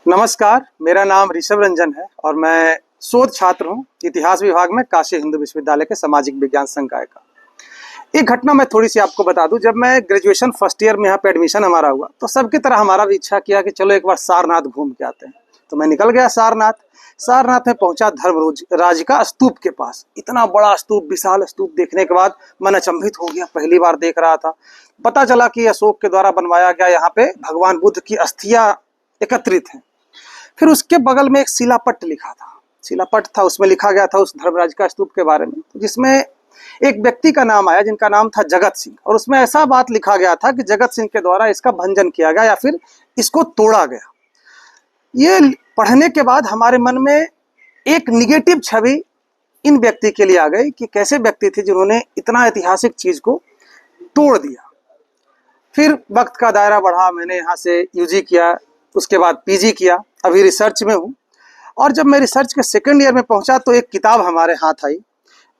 नमस्कार, मेरा नाम ऋषभ रंजन है और मैं शोध छात्र हूँ इतिहास विभाग में काशी हिंदू विश्वविद्यालय के सामाजिक विज्ञान संकाय का। एक घटना मैं थोड़ी सी आपको बता दूं। जब मैं ग्रेजुएशन फर्स्ट ईयर में यहाँ पे एडमिशन हमारा हुआ तो सबकी तरह हमारा भी इच्छा किया कि चलो एक बार सारनाथ घूम के आते हैं। तो मैं निकल गया सारनाथ। सारनाथ में पहुंचा धर्मराज का स्तूप के पास। इतना बड़ा स्तूप, विशाल स्तूप देखने के बाद मन अचंभित हो गया, पहली बार देख रहा था। पता चला कि अशोक के द्वारा बनवाया गया, यहाँ पे भगवान बुद्ध की अस्थियां एकत्रित हैं। फिर उसके बगल में एक शिलापट लिखा था, शिलापट था, उसमें लिखा गया था उस धर्मराज का स्तूप के बारे में, जिसमें एक व्यक्ति का नाम आया जिनका नाम था जगत सिंह। और उसमें ऐसा बात लिखा गया था कि जगत सिंह के द्वारा इसका भंजन किया गया या फिर इसको तोड़ा गया। ये पढ़ने के बाद हमारे मन में एक निगेटिव छवि इन व्यक्ति के लिए आ गई कि कैसे व्यक्ति थे जिन्होंने इतना ऐतिहासिक चीज को तोड़ दिया। फिर वक्त का दायरा बढ़ा, मैंने यहाँ से यूजी किया, उसके बाद पीजी किया, अभी रिसर्च में हूँ। और जब मैं रिसर्च के सेकंड ईयर में पहुंचा तो एक किताब हमारे हाथ आई,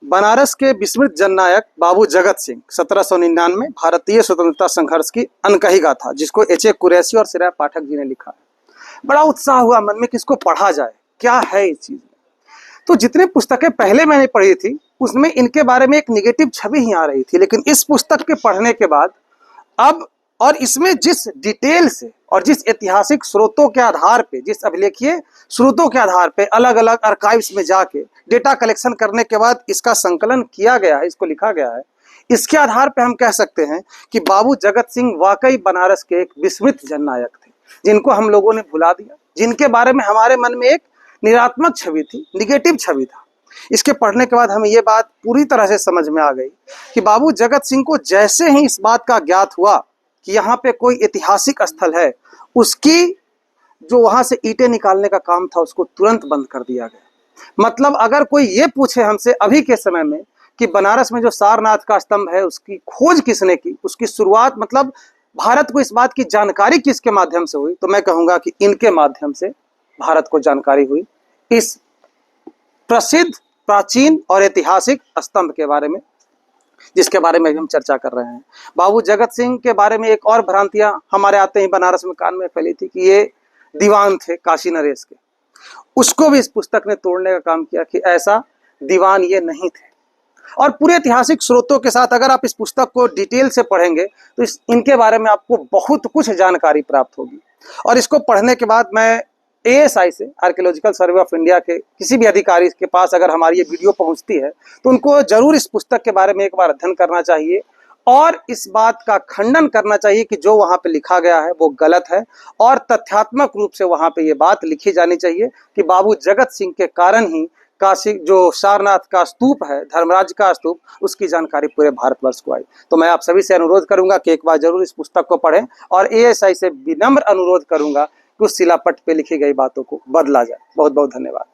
बनारस के विस्मृत जननायक बाबू जगत सिंह 1799 भारतीय स्वतंत्रता संघर्ष की अनकही गाथा, जिसको एच ए कुरैशी और श्रेया पाठक जी ने लिखा है। बड़ा उत्साह हुआ मन में कि इसको पढ़ा जाए, क्या है इस चीज में। तो जितनी पुस्तकें पहले मैंने पढ़ी थी उसमें इनके बारे में एक निगेटिव छवि ही आ रही थी, लेकिन इस पुस्तक के पढ़ने के बाद अब, और इसमें जिस डिटेल से और जिस ऐतिहासिक स्रोतों के आधार पे, जिस अभिलेखीय स्रोतों के आधार पे अलग अलग आर्काइव्स में जाके डेटा कलेक्शन करने के बाद इसका संकलन किया गया है, इसको लिखा गया है, इसके आधार पे हम कह सकते हैं कि बाबू जगत सिंह वाकई बनारस के एक विस्मृत जननायक थे, जिनको हम लोगों ने भुला दिया, जिनके बारे में हमारे मन में एक निरात्मक छवि थी, निगेटिव छवि था। इसके पढ़ने के बाद हमें ये बात पूरी तरह से समझ में आ गई कि बाबू जगत सिंह को जैसे ही इस बात का ज्ञात हुआ कि यहाँ पे कोई ऐतिहासिक स्थल है, उसकी जो वहां से ईंटें निकालने का काम था उसको तुरंत बंद कर दिया गया। मतलब अगर कोई ये पूछे हमसे अभी के समय में कि बनारस में जो सारनाथ का स्तंभ है उसकी खोज किसने की, उसकी शुरुआत, मतलब भारत को इस बात की जानकारी किसके माध्यम से हुई, तो मैं कहूंगा कि इनके माध्यम से भारत को जानकारी हुई इस प्रसिद्ध, प्राचीन और ऐतिहासिक स्तंभ के बारे में, जिसके बारे में हम चर्चा कर रहे हैं। बाबू जगत सिंह के बारे में एक और भ्रांतियां हमारे आते ही बनारस में कान में फैली थी कि ये दीवान थे काशी नरेश के। उसको भी इस पुस्तक ने तोड़ने का काम किया कि ऐसा दीवान ये नहीं थे। और पूरे ऐतिहासिक स्रोतों के साथ अगर आप इस पुस्तक को डिटेल से पढ़ेंगे तो इनके बारे में आपको बहुत कुछ जानकारी प्राप्त होगी। और इसको पढ़ने के बाद मैं ASI से, आर्कियोलॉजिकल सर्वे ऑफ इंडिया के किसी भी अधिकारी के पास अगर हमारी ये वीडियो पहुंचती है तो उनको जरूर इस पुस्तक के बारे में एक बार अध्ययन करना चाहिए और इस बात का खंडन करना चाहिए कि जो वहां पे लिखा गया है वो गलत है, और तथ्यात्मक रूप से वहां पे ये बात लिखी जानी चाहिए कि बाबू जगत सिंह के कारण ही काशी जो सारनाथ का स्तूप है, धर्मराज का स्तूप, उसकी जानकारी पूरे भारतवर्ष को आई। तो मैं आप सभी से अनुरोध करूंगा कि एक बार जरूर इस पुस्तक को पढ़ें और ASI से विनम्र अनुरोध करूंगा कि उस शिलापट पे लिखी गई बातों को बदला जाए। बहुत बहुत धन्यवाद।